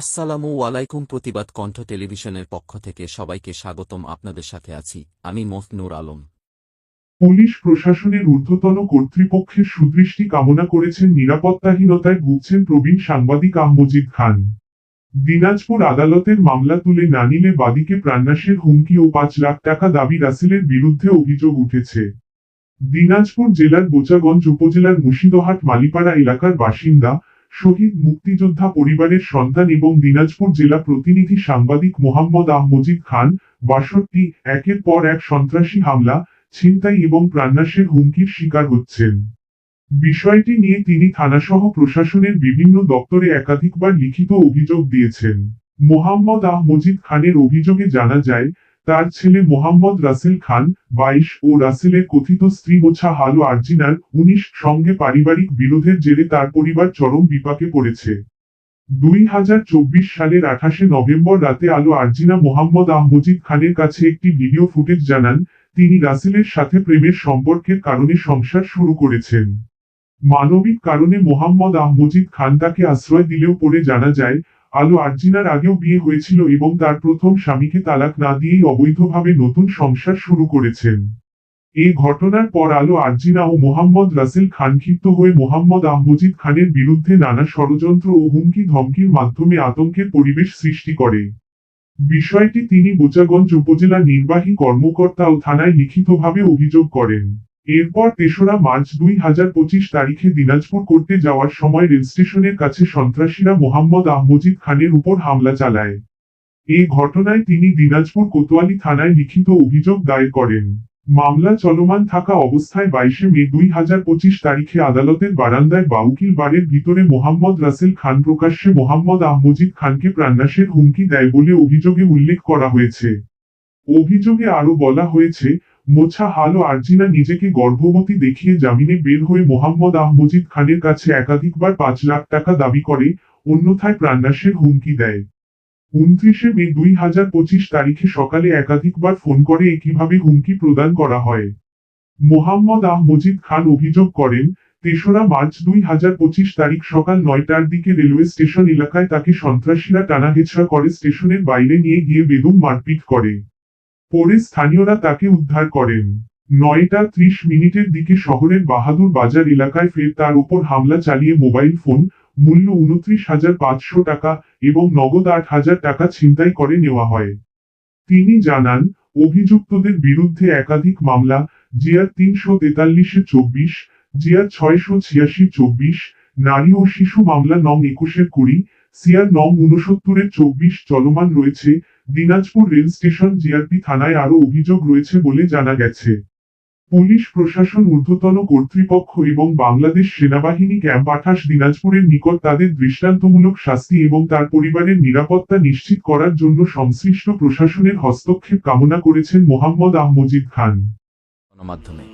আসসালামু আলাইকুম। প্রতিবাদ কণ্ঠ টেলিভিশনের পক্ষ থেকে সবাইকে স্বাগতম। আপনাদের সাথে আছি আমি নূর আলম। পুলিশ প্রশাসনের ঊর্ধ্বতন কর্তৃপক্ষের সুদৃষ্টি কামনা করেছেন নিরাপত্তাহীনতায় ভুগছেন প্রবীণ সাংবাদিক মজিদ খান। দিনাজপুর আদালতের মামলা তুলে না নিলে বাদীকে প্রাণনাশের হুমকি ও ৫ লাখ টাকা দাবি রাসেলের বিরুদ্ধে অভিযোগ উঠেছে। দিনাজপুর জেলার বোচাগঞ্জ উপজেলার মুর্শিদহাট মালিপাড়া এলাকার বাসিন্দা, শহীদ মুক্তিযোদ্ধা পরিবারের সন্তান এবং দিনাজপুর জেলা প্রতিনিধি সাংবাদিক মোহাম্মদ মজিদ খান ৬২ একের পর এক সন্ত্রাসী হামলা, ছিনতাই এবং প্রাণনাশের হুমকির শিকার হচ্ছেন। বিষয়টি নিয়ে তিনি থানাসহ প্রশাসনের বিভিন্ন দপ্তরে একাধিকবার লিখিত অভিযোগ দিয়েছেন। মোহাম্মদ মজিদ খানের অভিযোগে জানা যায়, তার ছেলে মোহাম্মদ রাসেল খান ২২ ও রাসেলের কথিত স্ত্রী মোছা হালু আরজিনার ১৯ সঙ্গে পারিবারিক বিরোধের জেরে তার পরিবার চরম বিপাকে পড়েছে। ২০২৪ সালের ২৮ নভেম্বর রাতে আলো আরজিনা মোহাম্মদ মজিদ খানের কাছে একটি ভিডিও ফুটেজ জানান, তিনি রাসেলের সাথে প্রেমের সম্পর্কের কারণে সংসার শুরু করেছেন। মানবিক কারণে মোহাম্মদ মজিদ খান তাকে আশ্রয় দিলেও পরে জানা যায়, আলো আরজিনার আগেও বিয়ে হয়েছিল এবং তার প্রথম স্বামীকে তালাক না দিয়েই অবৈধভাবে নতুন সংসার শুরু করেছেন। এ ঘটনার পর আলো আরজিনা ও মোহাম্মদ রাসেল খান ক্ষিপ্ত হয়ে মোহাম্মদ মজিদ খানের বিরুদ্ধে নানা ষড়যন্ত্র ও হুমকি ধমকির মাধ্যমে আতঙ্কের পরিবেশ সৃষ্টি করে। বিষয়টি তিনি বোচাগঞ্জ উপজেলা নির্বাহী কর্মকর্তা ও থানায় লিখিতভাবে অভিযোগ করেন। এরপর ৩রা মার্চ ২০২৫ তারিখে দিনাজপুর করতে যাওয়ার সময় রেলস্টেশনের কাছে সন্ত্রাসীরা মোহাম্মদ মজিদ খানের উপর হামলা চালায়। এ ঘটনায় তিনি দিনাজপুর কোতোয়ালি থানায় লিখিত অভিযোগ দায়ের করেন। মামলা চলমান থাকা অবস্থায় ২২ মে ২০২৫ তারিখে আদালতের বারান্দায় বাউকিল বারের ভিতরে মোহাম্মদ রাসেল খান প্রকাশ্যে মোহাম্মদ মজিদ খানকে প্রাণনাশের হুমকি দেয় বলে অভিযোগে উল্লেখ করা হয়েছে। অভিযোগে আরও বলা হয়েছে, মোছা হালু আরজিনা নিজেকে গর্ভবতী দেখিয়ে জামিনে বের হয়ে মোহাম্মদ মজিদ খানের কাছে একাধিকবার ৫ লাখ টাকা দাবি করে, অন্যথায় প্রাণনাশের হুমকি দেয়। ২৯ মে ২০২৫ তারিখে সকালে একাধিকবার ফোন করে একইভাবে হুমকি প্রদান করা হয়। মোহাম্মদ মজিদ খান অভিযোগ করেন, ৩রা মার্চ ২০২৫ তারিখ সকাল ৯টার দিকে রেলওয়ে স্টেশন এলাকায় তাকে সন্ত্রাসীরা টানাহেঁচড়া করে স্টেশনের বাইরে নিয়ে গিয়ে বেদম মারপিট করে। পরে স্থানীয়রা তাকে উদ্ধার করেন। ৯টা ৩০ মিনিটের দিকে শহরের বাহাদুর বাজার এলাকায় ফের তার উপর হামলা চালিয়ে মোবাইল ফোন, মূল্য ২৯,৫০০ টাকা এবং নগদ ৮,০০০ টাকা ছিনতাই করে নেওয়া হয়। তিনি জানান, অভিযুক্তদের বিরুদ্ধে একাধিক মামলা, জিআর ৩৪৩-২৪, জিআর ৬৮৬-২৪, নারী ও শিশু মামলা নং ২১-২০, সিআর নং ৬৯-২৪ চলমান রয়েছে। দিনাজপুর রেল স্টেশন জিআরপি থানায় আরও অভিযোগ রয়েছে বলে জানা গেছে। পুলিশ প্রশাসন ঊর্ধ্বতন কর্তৃপক্ষ এবং বাংলাদেশ সেনাবাহিনী ক্যাম্প ২৮ দিনাজপুরের নিকট তাদের দৃষ্টান্তমূলক শাস্তি এবং তার পরিবারের নিরাপত্তা নিশ্চিত করার জন্য সংশ্লিষ্ট প্রশাসনের হস্তক্ষেপ কামনা করেছেন মোহাম্মদ মজিদ খান। গণমাধ্যমে